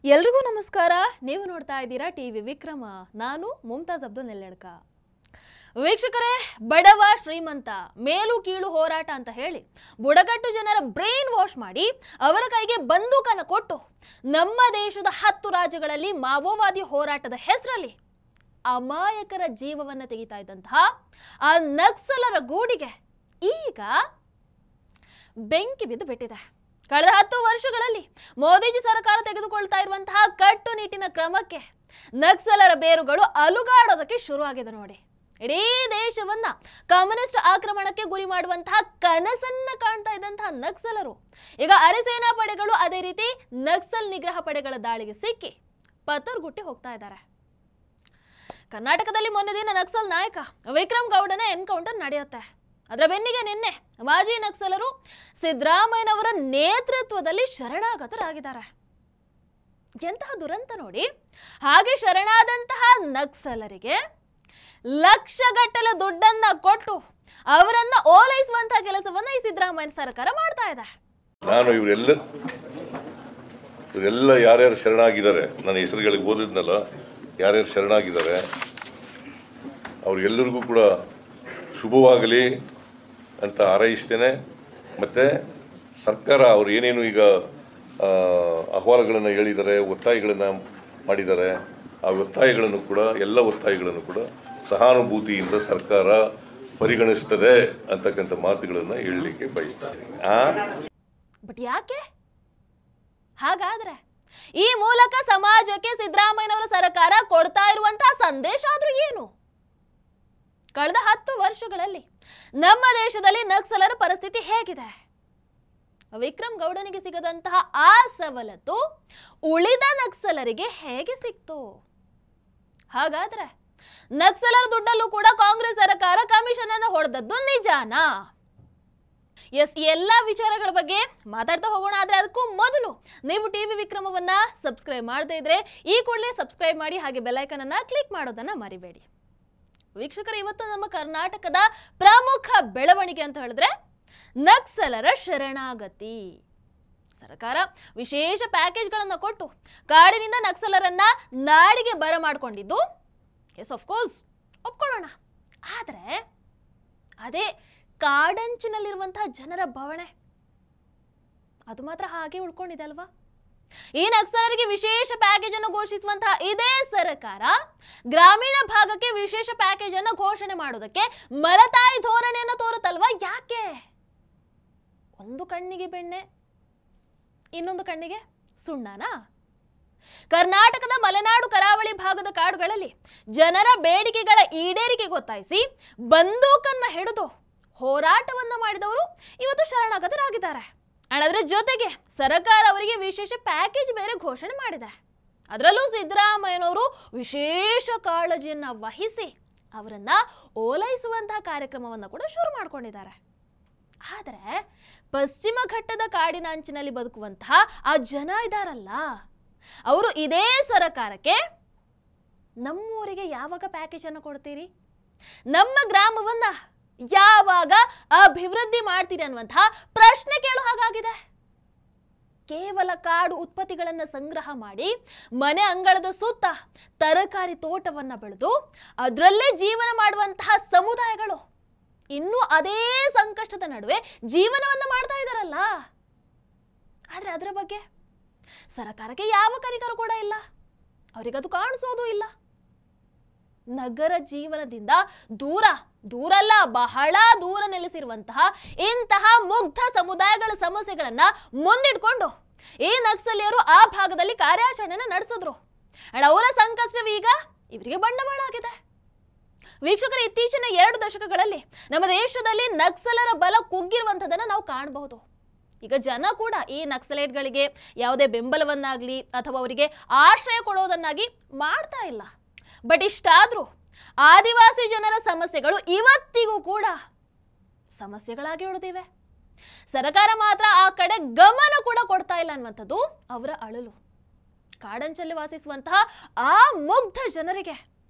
ಎಲ್ರಿಗೂ ನಮಸ್ಕಾರ. ನೀವು ನೋಡ್ತಾ ಇದ್ದೀರಾ ಟಿವಿ ವಿಕ್ರಮ. ನಾನು ಮುಮ್ತಾಜ್ ಅಬ್ದುಲ್ ನೆಲ್ಲೆಡ್ಕ. ವೀಕ್ಷಕರೇ, ಬಡವ ಶ್ರೀಮಂತ ಮೇಲು ಕೀಳು ಹೋರಾಟ ಅಂತ ಹೇಳಿ ಬುಡಕಟ್ಟು ಜನರ ಬ್ರೈನ್ ವಾಶ್ ಮಾಡಿ ಅವರ ಕೈಗೆ ಬಂದೂಕನ್ನು ಕೊಟ್ಟು ನಮ್ಮ ದೇಶದ 10 ರಾಜ್ಯಗಳಲ್ಲಿ ಮಾವೋವಾದಿ ಹೋರಾಟದ ಹೆಸರಲ್ಲಿ ಅಮಾಯಕರ ಜೀವವನ್ನು ತೆಗಿತಾ ಇದ್ದಂತಹ ಆ ನಕ್ಸಲರ ಗೂಡಿಗೆ ಈಗ ಬೆಂಕಿ ಬಿದ್ದು ಬಿಟ್ಟಿದೆ. ಕಳೆದ 10 ವರ್ಷಗಳಲ್ಲಿ ಮೋದಿಜಿ ಸರ್ಕಾರ ತೆಗೆದುಕೊಳ್ತಾ ಇರುವಂತಹ ಕಟ್ಟುನಿಟ್ಟಿನ ಕ್ರಮಕ್ಕೆ ನಕ್ಸಲರ ಬೇರುಗಳು ಅಲುಗಾಡೋದಕ್ಕೆ ಶುರುವಾಗಿದೆ ನೋಡಿ. ಇಡೀ ದೇಶವನ್ನ ಕಮ್ಯುನಿಸ್ಟ್ ಆಕ್ರಮಣಕ್ಕೆ ಗುರಿ ಮಾಡುವಂತಹ ಕನಸನ್ನ ಕಾಣ್ತಾ ಇದ್ದಂತಹ ನಕ್ಸಲರು ಈಗ ಅರೆಸೇನಾ ಪಡೆಗಳು ಅದೇ ರೀತಿ ನಕ್ಸಲ್ ನಿಗ್ರಹ ಪಡೆಗಳ ದಾಳಿಗೆ ಸಿಕ್ಕಿ ಪತರ್ಗುಟ್ಟಿ ಹೋಗ್ತಾ ಇದ್ದಾರೆ. ಕರ್ನಾಟಕದಲ್ಲಿ ಮೊನ್ನೆ ದಿನ ನಕ್ಸಲ್ ನಾಯಕ ವಿಕ್ರಮ್ ಗೌಡನ ಎನ್ಕೌಂಟರ್ ನಡೆಯುತ್ತೆ. ಅದರ ಬೆನ್ನಿಗೆ ನಿನ್ನೆ ಮಾಜಿ ನಕ್ಸಲರು ಸಿದ್ದರಾಮಯ್ಯನವರ ನೇತೃತ್ವದಲ್ಲಿ ಶರಣಾಗತರಾಗಿದ್ದಾರೆ. ಎಂತಹ ದುರಂತ ನೋಡಿ. ಹಾಗೆ ಶರಣಾದಂತಹ ನಕ್ಸಲರಿಗೆ ಲಕ್ಷಗಟ್ಟಲೆ ದುಡ್ಡನ್ನ ಕೊಟ್ಟು ಅವರನ್ನ ಓಲೈಸುವಂತಹ ಕೆಲಸವನ್ನ ಈ ಸಿದ್ದರಾಮಯ್ಯ ಸರ್ಕಾರ ಮಾಡ್ತಾ ಇದೆ. ನಾನು ಇವರೆಲ್ಲ ಯಾರ್ಯಾರು ಶರಣಾಗಿದ್ದಾರೆ, ನನ್ನ ಹೆಸರುಗಳಿಗೆ ಓದಿದ್ನಲ್ಲ, ಯಾರ್ಯಾರು ಶರಣಾಗಿದ್ದಾರೆ ಅವ್ರಿಗೆಲ್ಲರಿಗೂ ಕೂಡ ಶುಭವಾಗಲಿ ಅಂತ ಹಾರೈಸ್ತೇನೆ. ಮತ್ತು ಸರ್ಕಾರ ಅವರು ಏನೇನು ಈಗ ಅಹವಾಲುಗಳನ್ನು ಹೇಳಿದ್ದಾರೆ, ಒತ್ತಾಯಗಳನ್ನು ಮಾಡಿದ್ದಾರೆ, ಆ ಒತ್ತಾಯಗಳನ್ನು ಕೂಡ ಎಲ್ಲ ಒತ್ತಾಯಗಳನ್ನು ಕೂಡ ಸಹಾನುಭೂತಿಯಿಂದ ಸರ್ಕಾರ ಪರಿಗಣಿಸ್ತದೆ ಅಂತಕ್ಕಂಥ ಮಾತುಗಳನ್ನು ಹೇಳಲಿಕ್ಕೆ ಬಯಸ್ತಾರೆ. ಬಟ್ ಯಾಕೆ ಹಾಗಾದ್ರೆ ಈ ಮೂಲಕ ಸಮಾಜಕ್ಕೆ ಸಿದ್ದರಾಮಯ್ಯನವರ ಸರ್ಕಾರ ಕೊಡ್ತಾ ಇರುವಂತಹ ಸಂದೇಶ ಆದ್ರೂ ಏನು? ಕಳೆದ 10 ವರ್ಷಗಳಲ್ಲಿ ನಮ್ಮ ದೇಶದಲ್ಲಿ ನಕ್ಸಲರ ಪರಿಸ್ಥಿತಿ ಹೇಗಿದೆ? ವಿಕ್ರಮ್ ಗೌಡನಿಗೆ ಸಿಗದಂತಹ ಆ ಸವಲತ್ತು ಉಳಿದ ನಕ್ಸಲರಿಗೆ ಹೇಗೆ ಸಿಕ್ತು? ಹಾಗಾದ್ರೆ ನಕ್ಸಲರ ದುಡ್ಡಲ್ಲೂ ಕೂಡ ಕಾಂಗ್ರೆಸ್ ಸರ್ಕಾರ ಕಮಿಷನ್ ಅನ್ನು ಹೊಡೆದದ್ದು ನಿಜಾನಾ? ಎಸ್, ಎಲ್ಲ ವಿಚಾರಗಳ ಬಗ್ಗೆ ಮಾತಾಡ್ತಾ ಹೋಗೋಣ. ಆದ್ರೆ ಅದಕ್ಕೂ ಮೊದಲು ನೀವು ಟಿವಿ ವಿಕ್ರಮವನ್ನ ಸಬ್ಸ್ಕ್ರೈಬ್ ಮಾಡದೇ ಇದ್ರೆ ಈ ಕೂಡಲೇ ಸಬ್ಸ್ಕ್ರೈಬ್ ಮಾಡಿ, ಹಾಗೆ ಬೆಲ್ ಐಕಾನ್ ಅನ್ನ ಕ್ಲಿಕ್ ಮಾಡೋದನ್ನ ಮರಿಬೇಡಿ. ವೀಕ್ಷಕರ, ಇವತ್ತು ನಮ್ಮ ಕರ್ನಾಟಕದ ಪ್ರಮುಖ ಬೆಳವಣಿಗೆ ಅಂತ ಹೇಳಿದ್ರೆ ನಕ್ಸಲರ ಶರಣಾಗತಿ. ಸರ್ಕಾರ ವಿಶೇಷ ಪ್ಯಾಕೇಜ್ಗಳನ್ನು ಕೊಟ್ಟು ಕಾಡಿನಿಂದ ನಕ್ಸಲರನ್ನ ನಾಡಿಗೆ ಬರಮಾಡಿಕೊಂಡಿದ್ದು ಎಸ್, ಆಫ್ ಕೋರ್ಸ್ ಒಪ್ಕೊಳ್ಳೋಣ. ಆದರೆ ಅದೇ ಕಾಡಂಚಿನಲ್ಲಿರುವಂತಹ ಜನರ ಭಾವನೆ ಅದು ಮಾತ್ರ ಹಾಗೆ ಉಳ್ಕೊಂಡಿದೆ ಅಲ್ವಾ? ಈ ನಕ್ಸಲರಿಗೆ ವಿಶೇಷ ಪ್ಯಾಕೇಜ್ ಅನ್ನು ಘೋಷಿಸುವಂತಹ ಇದೇ ಸರ್ಕಾರ ಗ್ರಾಮೀಣ ಭಾಗಕ್ಕೆ ವಿಶೇಷ ಪ್ಯಾಕೇಜ್ ಅನ್ನು ಘೋಷಣೆ ಮಾಡೋದಕ್ಕೆ ಮಲತಾಯಿ ಧೋರಣೆಯನ್ನು ತೋರುತ್ತಲ್ವಾ? ಯಾಕೆ? ಒಂದು ಕಣ್ಣಿಗೆ ಬೆಣ್ಣೆ, ಇನ್ನೊಂದು ಕಣ್ಣಿಗೆ ಸುಣ್ಣನಾ? ಕರ್ನಾಟಕದ ಮಲೆನಾಡು ಕರಾವಳಿ ಭಾಗದ ಕಾಡುಗಳಲ್ಲಿ ಜನರ ಬೇಡಿಕೆಗಳ ಈಡೇರಿಕೆ ಗೊತ್ತಾಯಿಸಿ ಬಂದೂಕನ್ನ ಹಿಡಿದು ಹೋರಾಟವನ್ನ ಮಾಡಿದವರು ಇವತ್ತು ಶರಣಾಗತರಾಗಿದ್ದಾರೆ. ಅದರ ಜೊತೆಗೆ ಸರ್ಕಾರ ಅವರಿಗೆ ವಿಶೇಷ ಪ್ಯಾಕೇಜ್ ಬೇರೆ ಘೋಷಣೆ ಮಾಡಿದೆ. ಅದರಲ್ಲೂ ಸಿದ್ದರಾಮಯ್ಯನವರು ವಿಶೇಷ ಕಾಳಜಿಯನ್ನ ವಹಿಸಿ ಅವರನ್ನ ಓಲೈಸುವಂತಹ ಕಾರ್ಯಕ್ರಮವನ್ನು ಕೂಡ ಶುರು ಮಾಡಿಕೊಂಡಿದ್ದಾರೆ. ಆದರೆ ಪಶ್ಚಿಮ ಘಟ್ಟದ ಕಾಡಿನ ಅಂಚಿನಲ್ಲಿ ಬದುಕುವಂತಹ ಆ ಜನ ಇದಾರಲ್ಲ, ಅವರು ಇದೇ ಸರ್ಕಾರಕ್ಕೆ ನಮ್ಮೂರಿಗೆ ಯಾವಾಗ ಪ್ಯಾಕೇಜ್ ಅನ್ನು ಕೊಡ್ತೀರಿ, ನಮ್ಮ ಗ್ರಾಮವನ್ನ ಯಾವಾಗ ಅಭಿವೃದ್ಧಿ ಮಾಡ್ತೀರಿ ಅನ್ನುವಂತಹ ಪ್ರಶ್ನೆ ಕೇಳೋ ಹಾಗಾಗಿದೆ. ಕೇವಲ ಕಾಡು ಉತ್ಪತ್ತಿಗಳನ್ನು ಸಂಗ್ರಹ ಮಾಡಿ ಮನೆ ಅಂಗಳದ ಸುತ್ತ ತರಕಾರಿ ತೋಟವನ್ನ ಬೆಳೆದು ಅದರಲ್ಲೇ ಜೀವನ ಮಾಡುವಂತಹ ಸಮುದಾಯಗಳು ಇನ್ನೂ ಅದೇ ಸಂಕಷ್ಟದ ನಡುವೆ ಜೀವನವನ್ನ ಮಾಡ್ತಾ ಇದ್ದಾರಲ್ಲ. ಆದ್ರೆ ಅದರ ಬಗ್ಗೆ ಸರ್ಕಾರಕ್ಕೆ ಯಾವ ಕನಿಕರ ಕೂಡ ಇಲ್ಲ, ಅವರಿಗದು ಕಾಣಿಸೋದು ಇಲ್ಲ. ನಗರ ಜೀವನದಿಂದ ದೂರಲ್ಲ, ಬಹಳ ದೂರ ನೆಲೆಸಿರುವಂತಹ ಇಂತಹ ಮುಗ್ಧ ಸಮುದಾಯಗಳ ಸಮಸ್ಯೆಗಳನ್ನ ಮುಂದಿಟ್ಕೊಂಡು ಈ ನಕ್ಸಲಿಯರು ಆ ಭಾಗದಲ್ಲಿ ಕಾರ್ಯಾಚರಣೆಯನ್ನು ನಡೆಸಿದ್ರು. ಅವರ ಸಂಕಷ್ಟವೀಗ ಇವರಿಗೆ ಬಂಡವಾಳ ಆಗಿದೆ. ವೀಕ್ಷಕರು, ಇತ್ತೀಚಿನ 2 ದಶಕಗಳಲ್ಲಿ ನಮ್ಮ ದೇಶದಲ್ಲಿ ನಕ್ಸಲರ ಬಲ ಕುಗ್ಗಿರುವಂಥದ್ದನ್ನು ನಾವು ಕಾಣಬಹುದು. ಈಗ ಜನ ಕೂಡ ಈ ನಕ್ಸಲೇಟ್ಗಳಿಗೆ ಯಾವುದೇ ಬೆಂಬಲವನ್ನಾಗ್ಲಿ ಅಥವಾ ಅವರಿಗೆ ಆಶ್ರಯ ಕೊಡೋದನ್ನಾಗಿ ಮಾಡ್ತಾ ಇಲ್ಲ. ಬಟ್ ಇಷ್ಟಾದ್ರೂ ಆದಿವಾಸಿ ಜನರ ಸಮಸ್ಯೆಗಳು ಇವತ್ತಿಗೂ ಕೂಡ ಸಮಸ್ಯೆಗಳಾಗಿ ಉಳಿದಿವೆ. ಸರ್ಕಾರ ಮಾತ್ರ ಆ ಕಡೆ ಗಮನ ಕೂಡ ಕೊಡ್ತಾ ಇಲ್ಲ ಅನ್ನುವಂಥದ್ದು ಅವರ ಅಳಲು. ಕಾಡಂಚಲ್ಲಿ ವಾಸಿಸುವಂತಹ ಆ ಮುಗ್ಧ ಜನರಿಗೆ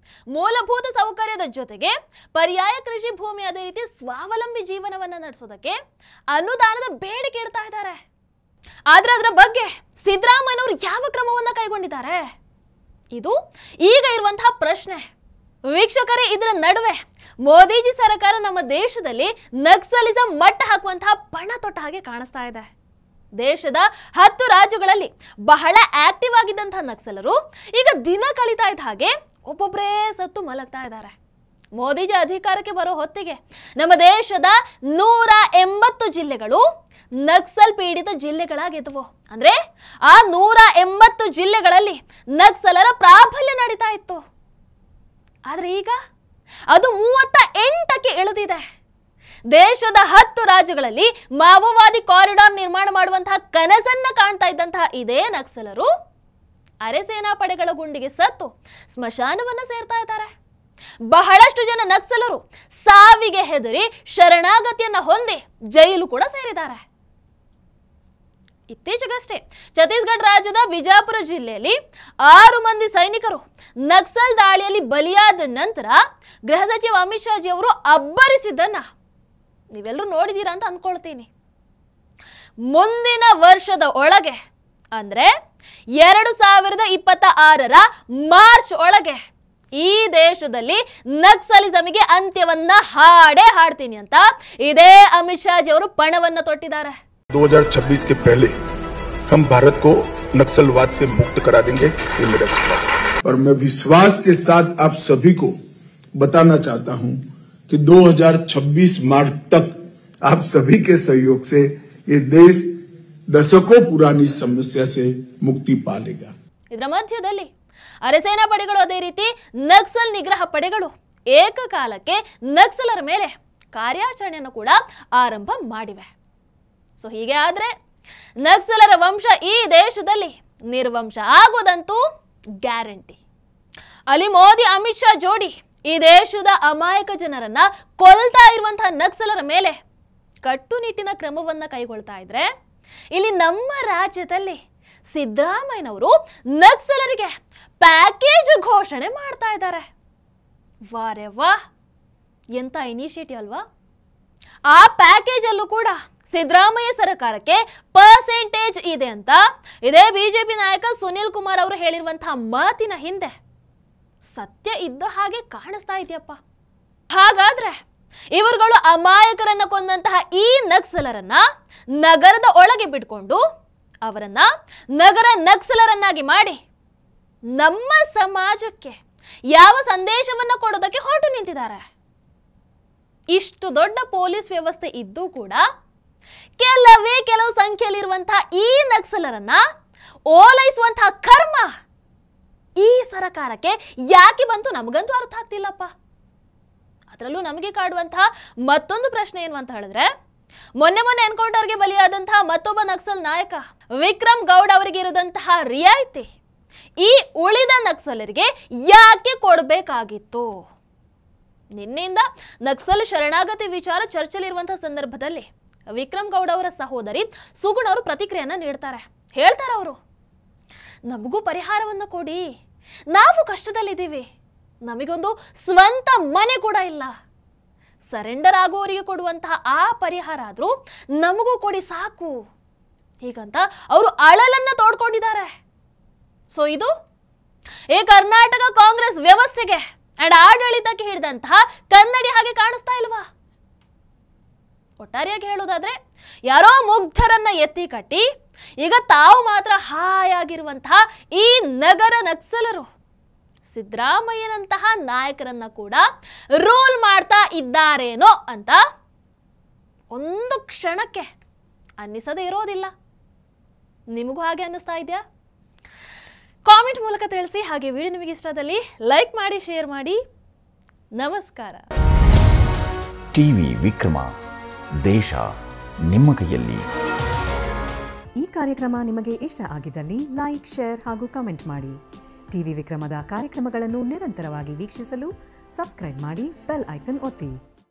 ಮೂಲಭೂತ ಸೌಕರ್ಯದ ಜೊತೆಗೆ ಪರ್ಯಾಯ ಕೃಷಿ ಭೂಮಿ ಅದೇ ರೀತಿ ಸ್ವಾವಲಂಬಿ ಜೀವನವನ್ನ ನಡೆಸೋದಕ್ಕೆ ಅನುದಾನದ ಬೇಡಿಕೆ ಇಡ್ತಾ ಇದ್ದಾರೆ. ಆದ್ರೆ ಅದರ ಬಗ್ಗೆ ಸಿದ್ದರಾಮಯ್ಯನವರು ಯಾವ ಕ್ರಮವನ್ನ ಕೈಗೊಂಡಿದ್ದಾರೆ? ಮಾಡಿಕೊಂಡಿದ್ದಾರೆ? ಇದು ಈಗ ಇರುವಂತಹ ಪ್ರಶ್ನೆ. ವೀಕ್ಷಕರೇ, ಇದರ ನಡುವೆ ಮೋದಿಜಿ ಸರ್ಕಾರ ನಮ್ಮ ದೇಶದಲ್ಲಿ ನಕ್ಸಲಿಸಂ ಮಟ್ಟ ಹಾಕುವಂತಹ ಪಣ ತೊಟ್ಟ ಹಾಗೆ ಕಾಣಿಸ್ತಾ ಇದೆ. ದೇಶದ 10 ರಾಜ್ಯಗಳಲ್ಲಿ ಬಹಳ ಆಕ್ಟಿವ್ ಆಗಿದ್ದಂತಹ ನಕ್ಸಲರು ಈಗ ದಿನ ಕಳೀತಾ ಇದ್ದ ಹಾಗೆ ಒಬ್ಬೊಬ್ಬರೇ ಸತ್ತು ಮಲಗ್ತಾ ಇದ್ದಾರೆ. ಮೋದಿಜಿ ಅಧಿಕಾರಕ್ಕೆ ಬರೋ ಹೊತ್ತಿಗೆ ನಮ್ಮ ದೇಶದ 180 ಜಿಲ್ಲೆಗಳು ನಕ್ಸಲ್ ಪೀಡಿತ ಜಿಲ್ಲೆಗಳಾಗಿದ್ದವು. ಅಂದ್ರೆ ಆ 180 ಜಿಲ್ಲೆಗಳಲ್ಲಿ ನಕ್ಸಲರ ಪ್ರಾಬಲ್ಯ ನಡೀತಾ ಇತ್ತು. ಆದ್ರೆ ಈಗ ಅದು 38ಕ್ಕೆ ಇಳಿದಿದೆ. ದೇಶದ 10 ರಾಜ್ಯಗಳಲ್ಲಿ ಮಾವೋವಾದಿ ಕಾರಿಡಾರ್ ನಿರ್ಮಾಣ ಮಾಡುವಂತಹ ಕನಸನ್ನ ಕಾಣ್ತಾ ಇದ್ದಂತಹ ಇದೇ ನಕ್ಸಲರು ಅರೆ ಸೇನಾ ಪಡೆಗಳ ಗುಂಡಿಗೆ ಸತ್ತು ಸ್ಮಶಾನವನ್ನ ಸೇರ್ತಾ ಇದ್ದಾರೆ. ಬಹಳಷ್ಟು ಜನ ನಕ್ಸಲರು ಸಾವಿಗೆ ಹೆದರಿ ಶರಣಾಗತಿಯನ್ನ ಹೊಂದಿ ಜೈಲು ಕೂಡ ಸೇರಿದ್ದಾರೆ. ಇತ್ತೀಚೆಗಷ್ಟೇ ಛತ್ತೀಸ್ಗಢ ರಾಜ್ಯದ ಬಿಜಾಪುರ ಜಿಲ್ಲೆಯಲ್ಲಿ 6 ಮಂದಿ ಸೈನಿಕರು ನಕ್ಸಲ್ ದಾಳಿಯಲ್ಲಿ ಬಲಿಯಾದ ನಂತರ ಗೃಹ ಸಚಿವ ಅಮಿತ್ ಶಾ ಜಿ ಅವರು ಅಬ್ಬರಿಸಿದ್ದನ್ನ ನೀವೆಲ್ಲರೂ ನೋಡಿದೀರಾ ಅಂತ ಅಂದ್ಕೊಳ್ತೀನಿ. ಮುಂದಿನ ವರ್ಷದ ಒಳಗೆ ಅಂದ್ರೆ 2026ರ ಮಾರ್ಚ್ ಒಳಗೆ ಈ ದೇಶದಲ್ಲಿ ನಕ್ಸಲಿಸಮಿಗೆ ಅಂತ್ಯವನ್ನ ಹಾಡ್ತೀನಿ ಅಂತ ಇದೇ ಅಮಿತ್ ಶಾ ಜಿ ಅವರು ಪಣವನ್ನ ತೊಟ್ಟಿದ್ದಾರೆ. 2026 के पहले हम भारत को नक्सलवाद से मुक्त करा देंगे, ये मेरा विश्वास है। और मैं विश्वास के साथ आप सभी को बताना चाहता हूं कि 2026 मार्च तक आप सभी के सहयोग से ये देश दशकों पुरानी समस्या से मुक्ति पा लेगा. ಇದರ ಮಧ್ಯದಲ್ಲಿ ಅರೆಸೇನಾ ಪಡೆಗಳು ಅದೇ ರೀತಿ ನಕ್ಸಲ್ ನಿಗ್ರಹ ಪಡೆಗಳು ಏಕಕಾಲಕ್ಕೆ ನಕ್ಸಲರ ಮೇಲೆ ಕಾರ್ಯಾಚರಣೆಯನ್ನು ಕೂಡ ಆರಂಭ ಮಾಡಿವೆ. ಸೊ ಹೀಗೆ ಆದ್ರೆ ನಕ್ಸಲರ ವಂಶ ಈ ದೇಶದಲ್ಲಿ ನಿರ್ವಂಶ ಆಗೋದಂತೂ ಗ್ಯಾರಂಟಿ. ಅಲ್ಲಿ ಮೋದಿ ಅಮಿತ್ ಶಾ ಜೋಡಿ ಈ ದೇಶದ ಅಮಾಯಕ ಜನರನ್ನ ಕೊಲ್ತಾ ಇರುವಂತಹ ನಕ್ಸಲರ ಮೇಲೆ ಕಟ್ಟುನಿಟ್ಟಿನ ಕ್ರಮವನ್ನ ಕೈಗೊಳ್ತಾ ಇದ್ರೆ, ಇಲ್ಲಿ ನಮ್ಮ ರಾಜ್ಯದಲ್ಲಿ ಸಿದ್ದರಾಮಯ್ಯನವರು ನಕ್ಸಲರಿಗೆ ಪ್ಯಾಕೇಜ್ ಘೋಷಣೆ ಮಾಡ್ತಾ ಇದ್ದಾರೆ. ವಾರೆ ವಾ, ಎಂತ ಇನಿಷಿಯೇಟಿವ್ ಅಲ್ವಾ? ಆ ಪ್ಯಾಕೇಜ್ ಅಲ್ಲೂ ಕೂಡ ಸಿದ್ದರಾಮಯ್ಯ ಸರ್ಕಾರಕ್ಕೆ ಪರ್ಸೆಂಟೇಜ್ ಇದೆ ಅಂತ ಇದೇ ಬಿಜೆಪಿ ನಾಯಕ ಸುನಿಲ್ ಕುಮಾರ್ ಅವರು ಹೇಳಿರುವಂತಹ ಮಾತಿನ ಹಿಂದೆ ಸತ್ಯ ಇದ್ದ ಹಾಗೆ ಕಾಣಿಸ್ತಾ ಇದೆಯಪ್ಪ. ಹಾಗಾದ್ರೆ ಇವರುಗಳು ಅಮಾಯಕರನ್ನ ಕೊಂದಂತಹ ಈ ನಕ್ಸಲರನ್ನ ನಗರದ ಒಳಗೆ ಬಿಟ್ಕೊಂಡು ಅವರನ್ನ ನಗರ ನಕ್ಸಲರನ್ನಾಗಿ ಮಾಡಿ ನಮ್ಮ ಸಮಾಜಕ್ಕೆ ಯಾವ ಸಂದೇಶವನ್ನ ಕೊಡೋದಕ್ಕೆ ಹೊರಟು ನಿಂತಿದ್ದಾರೆ? ಇಷ್ಟು ದೊಡ್ಡ ಪೊಲೀಸ್ ವ್ಯವಸ್ಥೆ ಇದ್ದೂ ಕೂಡ ಕೆಲವು ಸಂಖ್ಯೆಯಲ್ಲಿರುವಂತಹ ಈ ನಕ್ಸಲರನ್ನ ಓಲೈಸುವಂತಹ ಕರ್ಮ ಈ ಸರ್ಕಾರಕ್ಕೆ ಯಾಕೆ ಬಂತು ನಮಗಂತೂ ಅರ್ಥ ಆಗ್ತಿಲ್ಲಪ್ಪ. ಅದರಲ್ಲೂ ನಮಗೆ ಕಾಡುವಂತಹ ಮತ್ತೊಂದು ಪ್ರಶ್ನೆ ಏನು ಅಂತ ಹೇಳಿದ್ರೆ, ಮೊನ್ನೆ ಎನ್ಕೌಂಟರ್ಗೆ ಬಲಿಯಾದಂತಹ ಮತ್ತೊಬ್ಬ ನಕ್ಸಲ್ ನಾಯಕ ವಿಕ್ರಮ್ ಗೌಡ್ ಅವರಿಗೆ ಇರುವಂತಹ ರಿಯಾಯಿತಿ ಈ ಉಳಿದ ನಕ್ಸಲರಿಗೆ ಯಾಕೆ ಕೊಡಬೇಕಾಗಿತ್ತು? ನಿನ್ನೆಯಿಂದ ನಕ್ಸಲ್ ಶರಣಾಗತಿ ವಿಚಾರ ಚರ್ಚೆಯಲ್ಲಿರುವಂತಹ ಸಂದರ್ಭದಲ್ಲಿ ವಿಕ್ರಮ್ ಗೌಡ್ ಅವರ ಸಹೋದರಿ ಸುಗುಣ ಅವರು ಪ್ರತಿಕ್ರಿಯೆಯನ್ನ ನೀಡ್ತಾರೆ. ಹೇಳ್ತಾರೆ ಅವರು, ನಮಗೂ ಪರಿಹಾರವನ್ನು ಕೊಡಿ, ನಾವು ಕಷ್ಟದಲ್ಲಿದ್ದೀವಿ, ನಮಗೊಂದು ಸ್ವಂತ ಮನೆ ಕೂಡ ಇಲ್ಲ, ಸರೆಂಡರ್ ಆಗುವವರಿಗೆ ಕೊಡುವಂತಹ ಆ ಪರಿಹಾರ ಆದ್ರೂ ನಮಗೂ ಕೊಡಿ ಸಾಕು, ಹೀಗಂತ ಅವರು ಅಳಲನ್ನ ತೋಡ್ಕೊಂಡಿದ್ದಾರೆ. ಸೊ ಇದು ಈ ಕರ್ನಾಟಕ ಕಾಂಗ್ರೆಸ್ ವ್ಯವಸ್ಥೆಗೆ ಅಂಡ್ ಆಡಳಿತಕ್ಕೆ ಹಿಡಿದಂತಹ ಕನ್ನಡಿ ಹಾಗೆ ಕಾಣಿಸ್ತಾ ಇಲ್ವಾ? ಒಟ್ಟಾರೆಯಾಗಿ ಹೇಳೋದಾದ್ರೆ ಯಾರೋ ಮುಗ್ಧರನ್ನ ಎತ್ತಿ ಕಟ್ಟಿ ಈಗ ತಾವು ಮಾತ್ರ ಹಾಯಾಗಿರುವಂತಹ ಈ ನಗರ ನಕ್ಸಲರು ಸಿದ್ದರಾಮಯ್ಯನಂತಹ ನಾಯಕರನ್ನ ಕೂಡ ರೂಲ್ ಮಾಡ್ತಾ ಇದ್ದಾರೇನೋ ಅಂತ ಒಂದು ಕ್ಷಣಕ್ಕೆ ಅನ್ನಿಸದೇ ಇರೋದಿಲ್ಲ. ನಿಮಗೂ ಹಾಗೆ ಅನ್ನಿಸ್ತಾ ಇದೆಯಾ? ಕಾಮೆಂಟ್ ಮೂಲಕ ತಿಳಿಸಿ. ಹಾಗೆ ವಿಡಿಯೋ ನಿಮಗೆ ಇಷ್ಟದಲ್ಲಿ ಲೈಕ್ ಮಾಡಿ, ಶೇರ್ ಮಾಡಿ. ನಮಸ್ಕಾರ. ಟಿವಿ ವಿಕ್ರಮ, ದೇಶ ನಿಮ್ಮ ಕೈಯಲ್ಲಿ. ಈ ಕಾರ್ಯಕ್ರಮ ನಿಮಗೆ ಇಷ್ಟ ಆಗಿದ್ದಲ್ಲಿ ಲೈಕ್, ಶೇರ್ ಹಾಗೂ ಕಮೆಂಟ್ ಮಾಡಿ. ಟಿವಿ ವಿಕ್ರಮದ ಕಾರ್ಯಕ್ರಮಗಳನ್ನು ನಿರಂತರವಾಗಿ ವೀಕ್ಷಿಸಲು ಸಬ್ಸ್ಕ್ರೈಬ್ ಮಾಡಿ, ಬೆಲ್ ಐಕನ್ ಒತ್ತಿ.